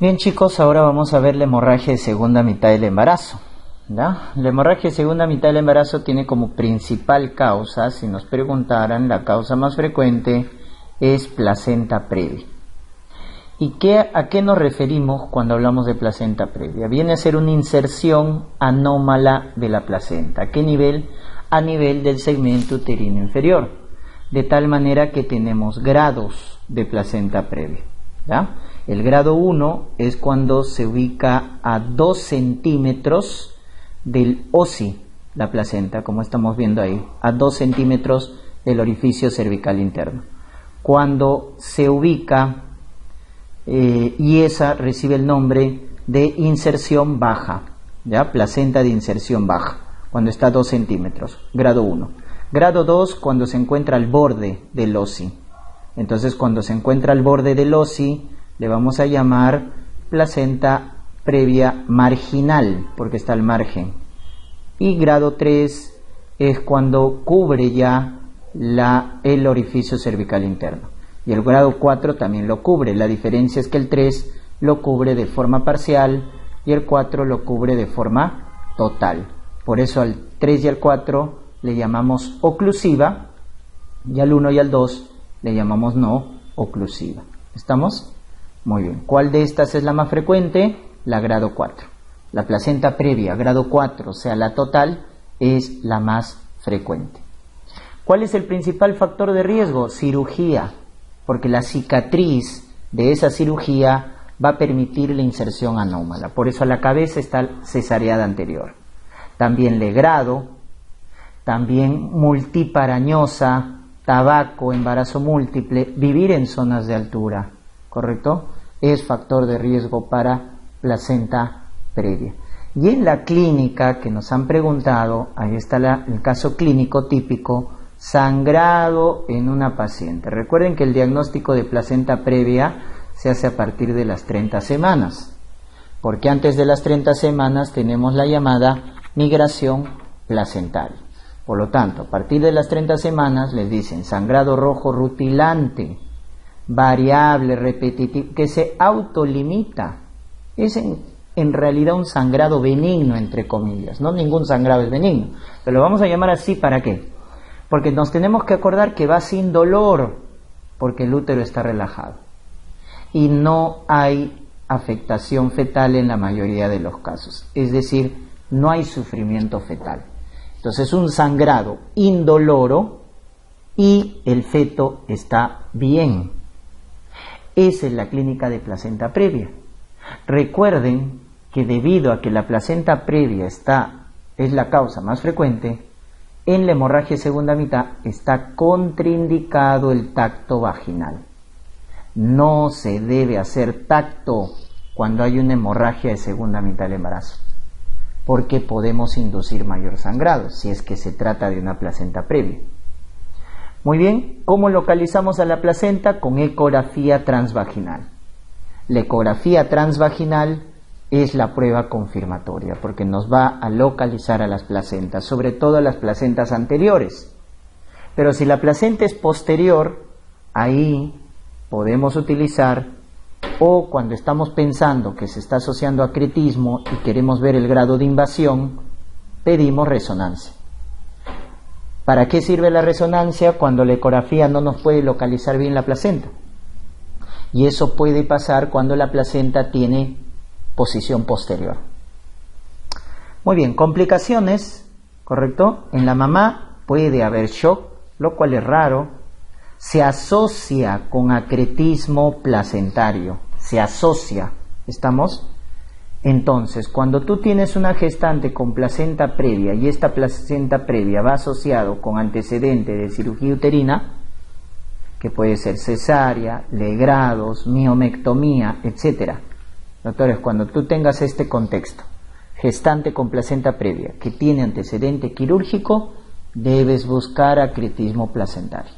Bien chicos, ahora vamos a ver la hemorragia de segunda mitad del embarazo. ¿Ya? La hemorragia de segunda mitad del embarazo tiene como principal causa, si nos preguntaran, la causa más frecuente es placenta previa. ¿Y a qué nos referimos cuando hablamos de placenta previa? Viene a ser una inserción anómala de la placenta. ¿A qué nivel? A nivel del segmento uterino inferior. De tal manera que tenemos grados de placenta previa. ¿Ya? El grado 1 es cuando se ubica a 2 centímetros del OSI, la placenta, como estamos viendo ahí, a 2 centímetros del orificio cervical interno. Cuando se ubica, y esa recibe el nombre de inserción baja, ¿ya? Placenta de inserción baja, cuando está a 2 centímetros, grado 1. Grado 2, cuando se encuentra al borde del OSI. Entonces, cuando se encuentra al borde del OSI, le vamos a llamar placenta previa marginal, porque está al margen. Y grado 3 es cuando cubre ya el orificio cervical interno. Y el grado 4 también lo cubre. La diferencia es que el 3 lo cubre de forma parcial y el 4 lo cubre de forma total. Por eso al 3 y al 4 le llamamos oclusiva, y al 1 y al 2 le llamamos no oclusiva. ¿Estamos? Muy bien. ¿Cuál de estas es la más frecuente? La grado 4. La placenta previa, grado 4, o sea, la total, es la más frecuente. ¿Cuál es el principal factor de riesgo? Cirugía, porque la cicatriz de esa cirugía va a permitir la inserción anómala. Por eso a la cabeza está cesareada anterior. También legrado, también multiparañosa, tabaco, embarazo múltiple, vivir en zonas de altura, ¿correcto? Es factor de riesgo para placenta previa. Y en la clínica que nos han preguntado, ahí está el caso clínico típico, sangrado en una paciente. Recuerden que el diagnóstico de placenta previa se hace a partir de las 30 semanas, porque antes de las 30 semanas tenemos la llamada migración placentaria. Por lo tanto, a partir de las 30 semanas les dicen sangrado rojo rutilante, variable, repetitivo, que se autolimita. Es en realidad un sangrado benigno, entre comillas. No ningún sangrado es benigno, pero lo vamos a llamar así, ¿para qué? Porque nos tenemos que acordar que va sin dolor, porque el útero está relajado. Y no hay afectación fetal en la mayoría de los casos. Es decir, no hay sufrimiento fetal. Entonces, un sangrado indoloro y el feto está bien. Esa es la clínica de placenta previa. Recuerden que debido a que la placenta previa es la causa más frecuente, en la hemorragia de segunda mitad está contraindicado el tacto vaginal. No se debe hacer tacto cuando hay una hemorragia de segunda mitad del embarazo, porque podemos inducir mayor sangrado si es que se trata de una placenta previa. Muy bien, ¿cómo localizamos a la placenta? Con ecografía transvaginal. La ecografía transvaginal es la prueba confirmatoria, porque nos va a localizar a las placentas, sobre todo a las placentas anteriores. Pero si la placenta es posterior, ahí podemos utilizar, o cuando estamos pensando que se está asociando a acretismo y queremos ver el grado de invasión, pedimos resonancia. ¿Para qué sirve la resonancia cuando la ecografía no nos puede localizar bien la placenta? Y eso puede pasar cuando la placenta tiene posición posterior. Muy bien, complicaciones, ¿correcto? En la mamá puede haber shock, lo cual es raro. Se asocia con acretismo placentario. Se asocia, ¿estamos? Entonces, cuando tú tienes una gestante con placenta previa y esta placenta previa va asociado con antecedente de cirugía uterina, que puede ser cesárea, legrados, miomectomía, etc. Doctores, cuando tú tengas este contexto, gestante con placenta previa que tiene antecedente quirúrgico, debes buscar acretismo placentario.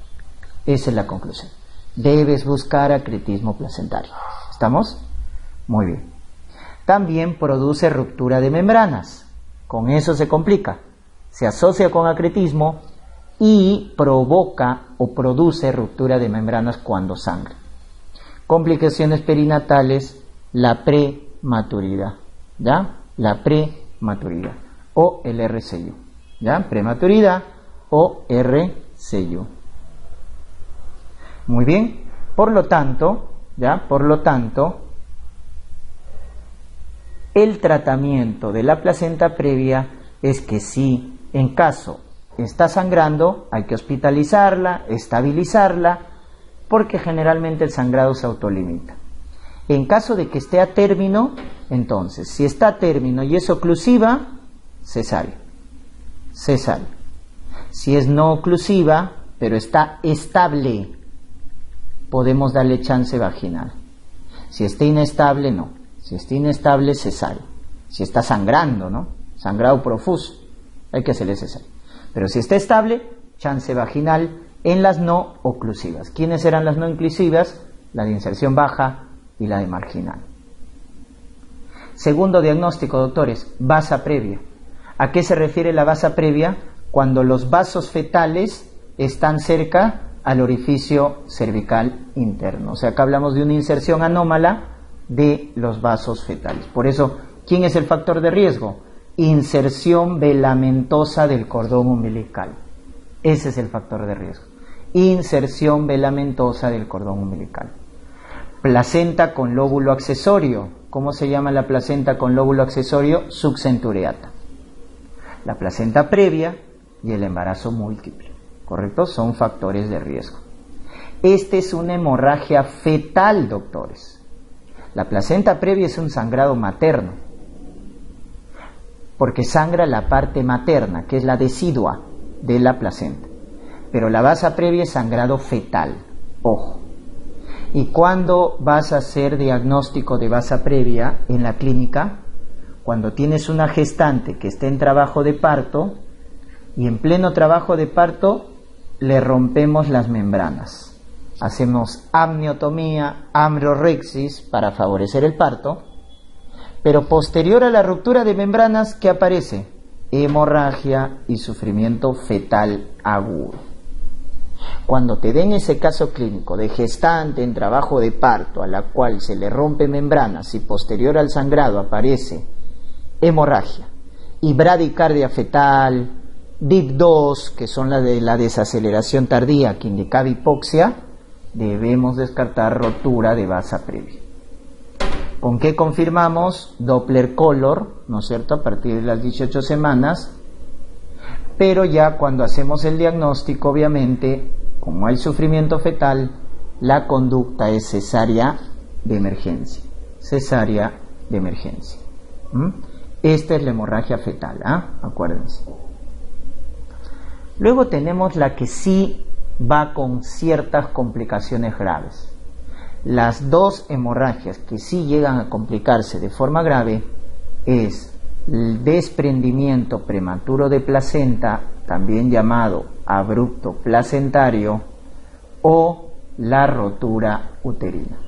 Esa es la conclusión. Debes buscar acretismo placentario. ¿Estamos? Muy bien. También produce ruptura de membranas. Con eso se complica. Se asocia con acretismo y provoca o produce ruptura de membranas cuando sangra. Complicaciones perinatales la prematuridad, ¿ya? La prematuridad, o el RCU, ¿ya? Prematuridad o RCU. Muy bien, por lo tanto, ¿ya? Por lo tanto, el tratamiento de la placenta previa es que si en caso está sangrando, hay que hospitalizarla, estabilizarla, porque generalmente el sangrado se autolimita. En caso de que esté a término, entonces, si está a término y es oclusiva, cesárea. Cesárea. Si es no oclusiva, pero está estable, podemos darle chance vaginal. Si está inestable, no. Si está inestable, cesárea. Si está sangrando, ¿no? Sangrado profuso, hay que hacerle cesárea. Pero si está estable, chance vaginal en las no oclusivas. ¿Quiénes eran las no oclusivas? La de inserción baja y la de marginal. Segundo diagnóstico, doctores, vasa previa. ¿A qué se refiere la vasa previa? Cuando los vasos fetales están cerca al orificio cervical interno. O sea, acá hablamos de una inserción anómala de los vasos fetales. Por eso, ¿quién es el factor de riesgo? Inserción velamentosa del cordón umbilical. Ese es el factor de riesgo. Inserción velamentosa del cordón umbilical. Placenta con lóbulo accesorio. ¿Cómo se llama la placenta con lóbulo accesorio? Subcentureata. La placenta previa y el embarazo múltiple, ¿correcto? Son factores de riesgo. Esta es una hemorragia fetal, doctores. La placenta previa es un sangrado materno, porque sangra la parte materna, que es la decidua de la placenta. Pero la vasa previa es sangrado fetal, ojo. ¿Y cuándo vas a hacer diagnóstico de vasa previa en la clínica? Cuando tienes una gestante que está en trabajo de parto y en pleno trabajo de parto le rompemos las membranas. Hacemos amniotomía, amniorexis para favorecer el parto, pero posterior a la ruptura de membranas, ¿qué aparece? Hemorragia y sufrimiento fetal agudo. Cuando te den ese caso clínico de gestante en trabajo de parto a la cual se le rompe membranas y posterior al sangrado aparece hemorragia y bradicardia fetal, DIP2, que son las de la desaceleración tardía que indicaba hipoxia, debemos descartar rotura de vasa previa. ¿Con qué confirmamos? Doppler color, ¿no es cierto?, a partir de las 18 semanas, pero ya cuando hacemos el diagnóstico, obviamente, como hay sufrimiento fetal, la conducta es cesárea de emergencia. Cesárea de emergencia. Esta es la hemorragia fetal, acuérdense. Luego tenemos la que sí va con ciertas complicaciones graves. Las dos hemorragias que sí llegan a complicarse de forma grave es el desprendimiento prematuro de placenta, también llamado abrupto placentario, o la rotura uterina.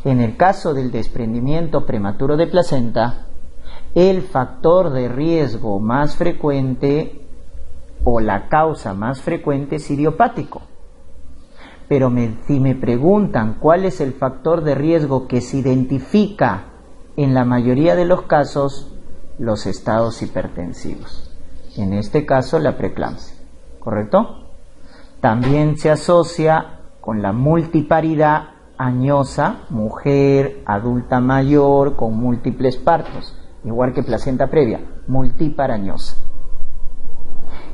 En el caso del desprendimiento prematuro de placenta, el factor de riesgo más frecuente o la causa más frecuente es idiopático. Pero si me preguntan cuál es el factor de riesgo que se identifica en la mayoría de los casos, los estados hipertensivos. En este caso, la preeclampsia, ¿correcto? También se asocia con la multiparidad añosa, mujer adulta mayor con múltiples partos, igual que placenta previa, multípara añosa.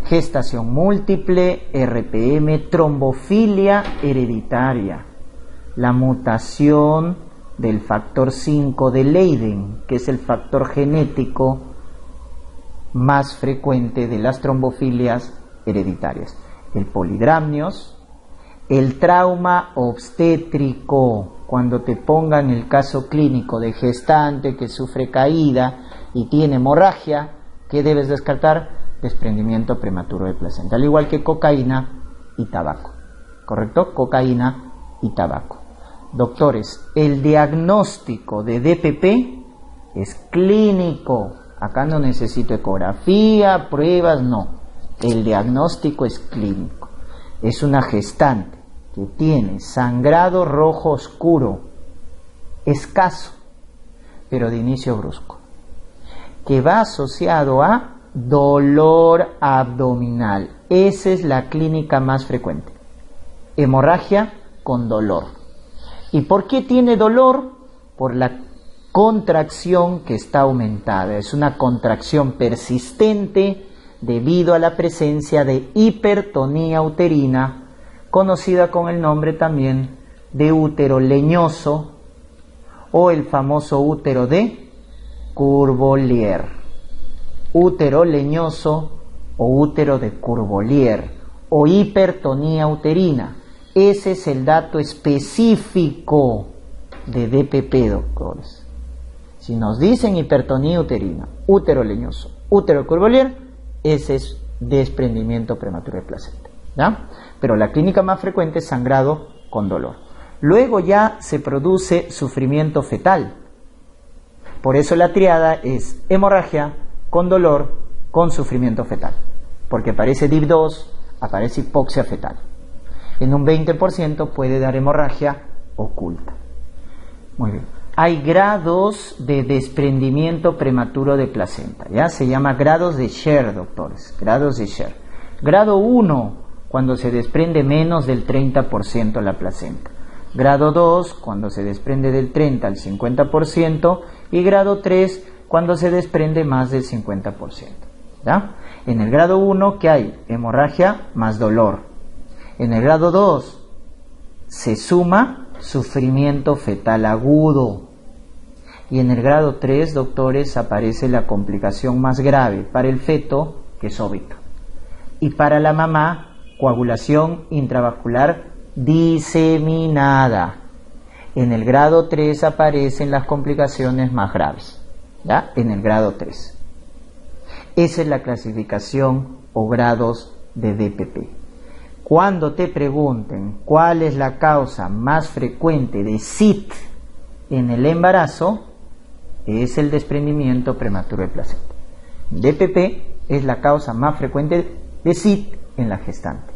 Gestación múltiple, RPM, trombofilia hereditaria, la mutación del factor 5 de Leiden, que es el factor genético más frecuente de las trombofilias hereditarias, el polidramnios, el trauma obstétrico, cuando te pongan el caso clínico de gestante que sufre caída y tiene hemorragia, ¿qué debes descartar? Desprendimiento prematuro de placenta, al igual que cocaína y tabaco, ¿correcto? Cocaína y tabaco. Doctores, el diagnóstico de DPP es clínico. Acá no necesito ecografía, pruebas, no. El diagnóstico es clínico. Es una gestante que tiene sangrado rojo oscuro escaso, pero de inicio brusco, que va asociado a dolor abdominal. Esa es la clínica más frecuente. Hemorragia con dolor. ¿Y por qué tiene dolor? Por la contracción que está aumentada. Es una contracción persistente debido a la presencia de hipertonía uterina, conocida con el nombre también de útero leñoso o el famoso útero de Courvoisier. Útero leñoso o útero de Courvoisier o hipertonía uterina. Ese es el dato específico de DPP, doctores. Si nos dicen hipertonía uterina, útero leñoso, útero de Courvoisier, ese es desprendimiento prematuro de placenta, ¿ya? Pero la clínica más frecuente es sangrado con dolor. Luego ya se produce sufrimiento fetal. Por eso la triada es hemorragia con dolor con sufrimiento fetal. Porque aparece DIP2, aparece hipoxia fetal. En un 20% puede dar hemorragia oculta. Muy bien. Hay grados de desprendimiento prematuro de placenta, ¿ya? Se llama grados de Sher, doctores. Grados de Sher. Grado 1, cuando se desprende menos del 30% la placenta. Grado 2, cuando se desprende del 30 al 50%. Y grado 3, cuando se desprende más del 50%. ¿Ya? En el grado 1, ¿qué hay? Hemorragia más dolor. En el grado 2, se suma sufrimiento fetal agudo. Y en el grado 3, doctores, aparece la complicación más grave para el feto, que es óbito. Y para la mamá, coagulación intravascular diseminada. En el grado 3 aparecen las complicaciones más graves, ¿ya? En el grado 3. Esa es la clasificación o grados de DPP. Cuando te pregunten cuál es la causa más frecuente de SIT en el embarazo, es el desprendimiento prematuro de placenta. DPP es la causa más frecuente de SIT en la gestante,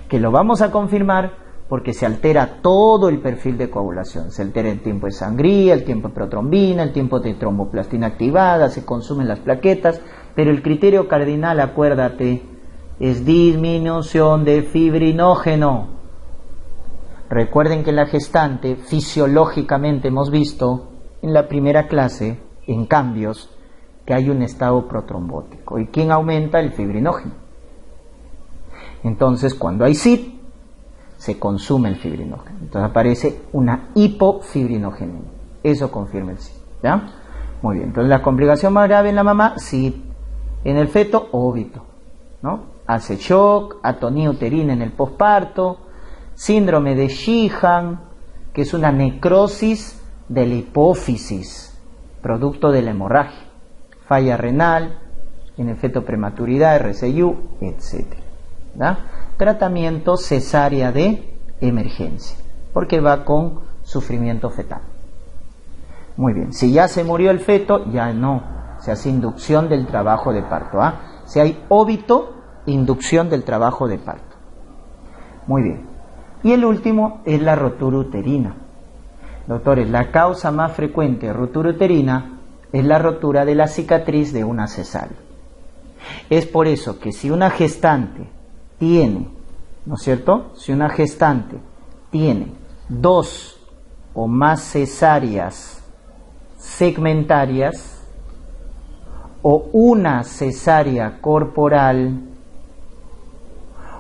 que lo vamos a confirmar porque se altera todo el perfil de coagulación. Se altera el tiempo de sangría, el tiempo de protrombina, el tiempo de tromboplastina activada, se consumen las plaquetas, pero el criterio cardinal, acuérdate, es disminución de fibrinógeno. Recuerden que en la gestante, fisiológicamente hemos visto en la primera clase, en cambios, que hay un estado protrombótico. ¿Y quién aumenta? El fibrinógeno. Entonces, cuando hay SIT, se consume el fibrinógeno. Entonces aparece una hipofibrinogenia. Eso confirma el SIT, ¿ya? Muy bien. Entonces la complicación más grave en la mamá, SIT. En el feto, óbito, ¿no? Hace shock, atonía uterina en el posparto, síndrome de Sheehan, que es una necrosis de la hipófisis, producto de la hemorragia, falla renal, en el feto prematuridad, RCU, etc. ¿Ya? Tratamiento cesárea de emergencia, porque va con sufrimiento fetal. Muy bien, si ya se murió el feto, ya no, se hace inducción del trabajo de parto. Si hay óbito, inducción del trabajo de parto. Muy bien. Y el último es la rotura uterina. Doctores, la causa más frecuente de rotura uterina es la rotura de la cicatriz de una cesárea. Es por eso que si una gestante tiene, ¿no es cierto? Si una gestante tiene 2 o más cesáreas segmentarias o una cesárea corporal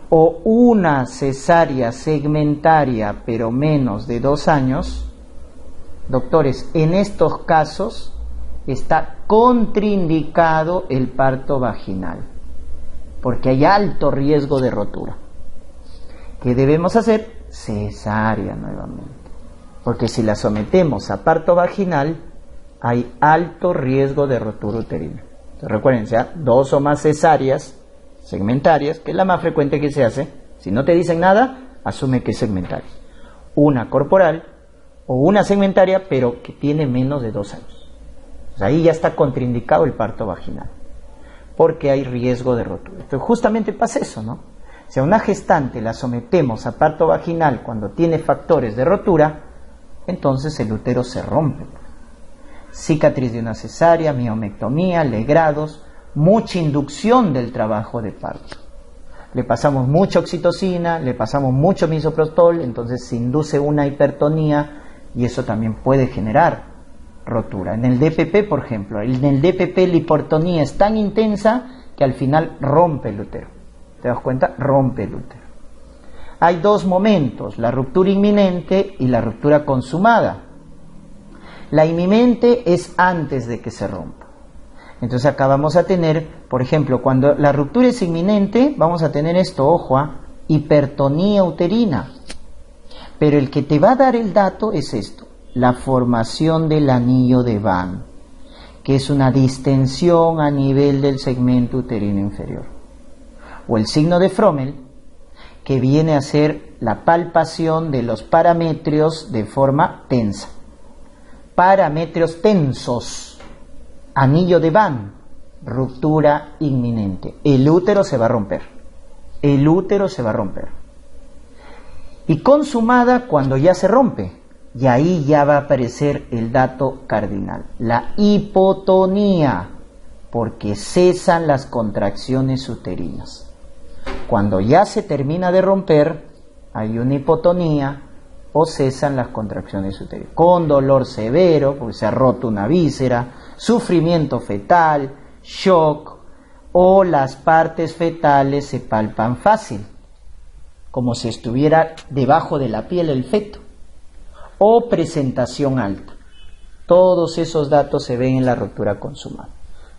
o una cesárea segmentaria pero menos de 2 años, doctores, en estos casos está contraindicado el parto vaginal, porque hay alto riesgo de rotura. ¿Qué debemos hacer? Cesárea nuevamente, porque si la sometemos a parto vaginal, hay alto riesgo de rotura uterina. Entonces, recuerden, 2 o más cesáreas segmentarias, que es la más frecuente que se hace. Si no te dicen nada, asume que es segmentaria. Una corporal o una segmentaria, pero que tiene menos de 2 años. Pues ahí ya está contraindicado el parto vaginal, porque hay riesgo de rotura. Entonces justamente pasa eso, ¿no? Si a una gestante la sometemos a parto vaginal cuando tiene factores de rotura, entonces el útero se rompe. Cicatriz de una cesárea, miomectomía, legrados, mucha inducción del trabajo de parto. Le pasamos mucha oxitocina, le pasamos mucho misoprostol, entonces se induce una hipertonía y eso también puede generar rotura. En el DPP, por ejemplo, en el DPP la hipertonía es tan intensa que al final rompe el útero. ¿Te das cuenta? Rompe el útero. Hay dos momentos, la ruptura inminente y la ruptura consumada. La inminente es antes de que se rompa. Entonces acá vamos a tener, por ejemplo, cuando la ruptura es inminente, vamos a tener esto, ojo, hipertonía uterina. Pero el que te va a dar el dato es esto, la formación del anillo de Van, que es una distensión a nivel del segmento uterino inferior. O el signo de Frommel, que viene a ser la palpación de los parametrios de forma tensa. Parametrios tensos, anillo de Van, ruptura inminente. El útero se va a romper. El útero se va a romper. Y consumada cuando ya se rompe. Y ahí ya va a aparecer el dato cardinal. La hipotonía, porque cesan las contracciones uterinas. Cuando ya se termina de romper, hay una hipotonía o cesan las contracciones uterinas. Con dolor severo, porque se ha roto una víscera, sufrimiento fetal, shock, o las partes fetales se palpan fácil, como si estuviera debajo de la piel el feto, o presentación alta. Todos esos datos se ven en la ruptura consumada.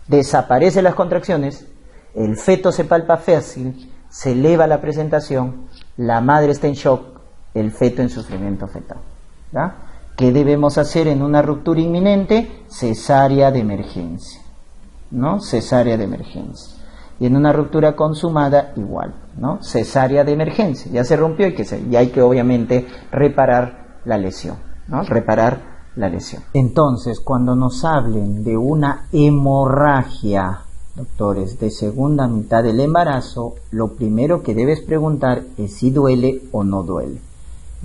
Desaparecen las contracciones, el feto se palpa fácil, se eleva la presentación, la madre está en shock, el feto en sufrimiento fetal. ¿Ya? ¿Qué debemos hacer en una ruptura inminente? Cesárea de emergencia, ¿no? Cesárea de emergencia. Y en una ruptura consumada, igual, ¿no? Cesárea de emergencia. Ya se rompió y hay que obviamente reparar la lesión, ¿no? Reparar la lesión. Entonces, cuando nos hablen de una hemorragia, doctores, de segunda mitad del embarazo, lo primero que debes preguntar es si duele o no duele.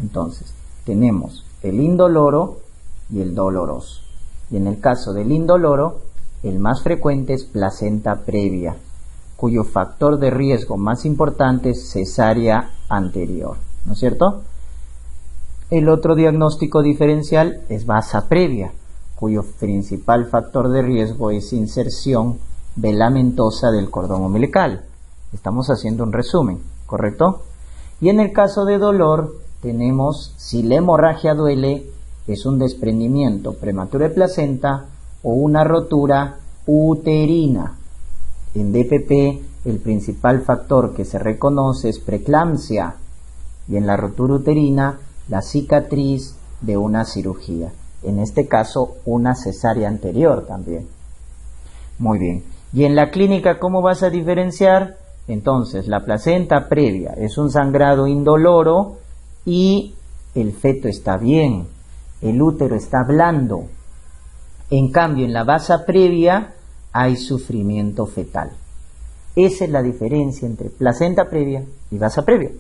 Entonces, tenemos el indoloro y el doloroso. Y en el caso del indoloro, el más frecuente es placenta previa, cuyo factor de riesgo más importante es cesárea anterior, ¿no es cierto? El otro diagnóstico diferencial es vasa previa, cuyo principal factor de riesgo es inserción velamentosa del cordón umbilical. Estamos haciendo un resumen, ¿correcto? Y en el caso de dolor, tenemos, si la hemorragia duele, es un desprendimiento prematuro de placenta o una rotura uterina. En DPP, el principal factor que se reconoce es preeclampsia, y en la rotura uterina, la cicatriz de una cirugía. En este caso, una cesárea anterior también. Muy bien. Y en la clínica, ¿cómo vas a diferenciar? Entonces, la placenta previa es un sangrado indoloro y el feto está bien, el útero está blando. En cambio, en la vasa previa hay sufrimiento fetal. Esa es la diferencia entre placenta previa y vasa previa,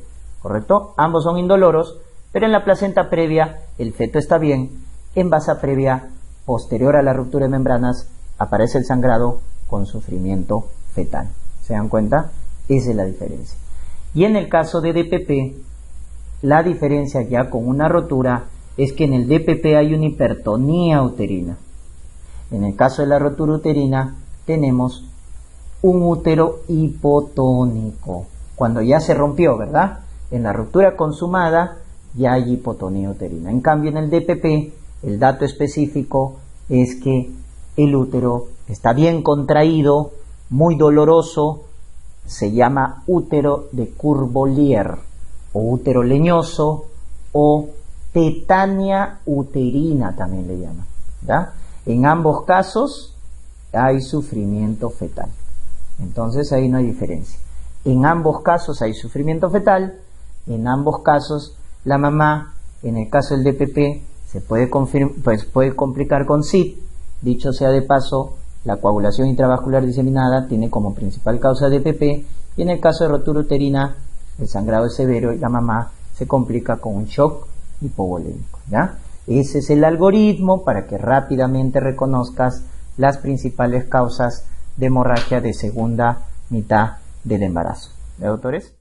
¿correcto? Ambos son indoloros, pero en la placenta previa el feto está bien, en vasa previa, posterior a la ruptura de membranas, aparece el sangrado con sufrimiento fetal. ¿Se dan cuenta? Esa es la diferencia. Y en el caso de DPP, la diferencia ya con una rotura es que en el DPP hay una hipertonía uterina. En el caso de la rotura uterina tenemos un útero hipotónico. Cuando ya se rompió, ¿verdad? En la ruptura consumada ya hay hipotonía uterina. En cambio, en el DPP, el dato específico es que el útero está bien contraído, muy doloroso, se llama útero de Curbolier, o útero leñoso, o tetania uterina también le llaman, ¿ya? En ambos casos hay sufrimiento fetal. Entonces ahí no hay diferencia. En ambos casos hay sufrimiento fetal, en ambos casos la mamá, en el caso del DPP, se puede complicar con SID. Dicho sea de paso, la coagulación intravascular diseminada tiene como principal causa DPP, y en el caso de rotura uterina, el sangrado es severo y la mamá se complica con un shock hipovolémico, ¿ya? Ese es el algoritmo para que rápidamente reconozcas las principales causas de hemorragia de segunda mitad del embarazo. ¿De, doctores?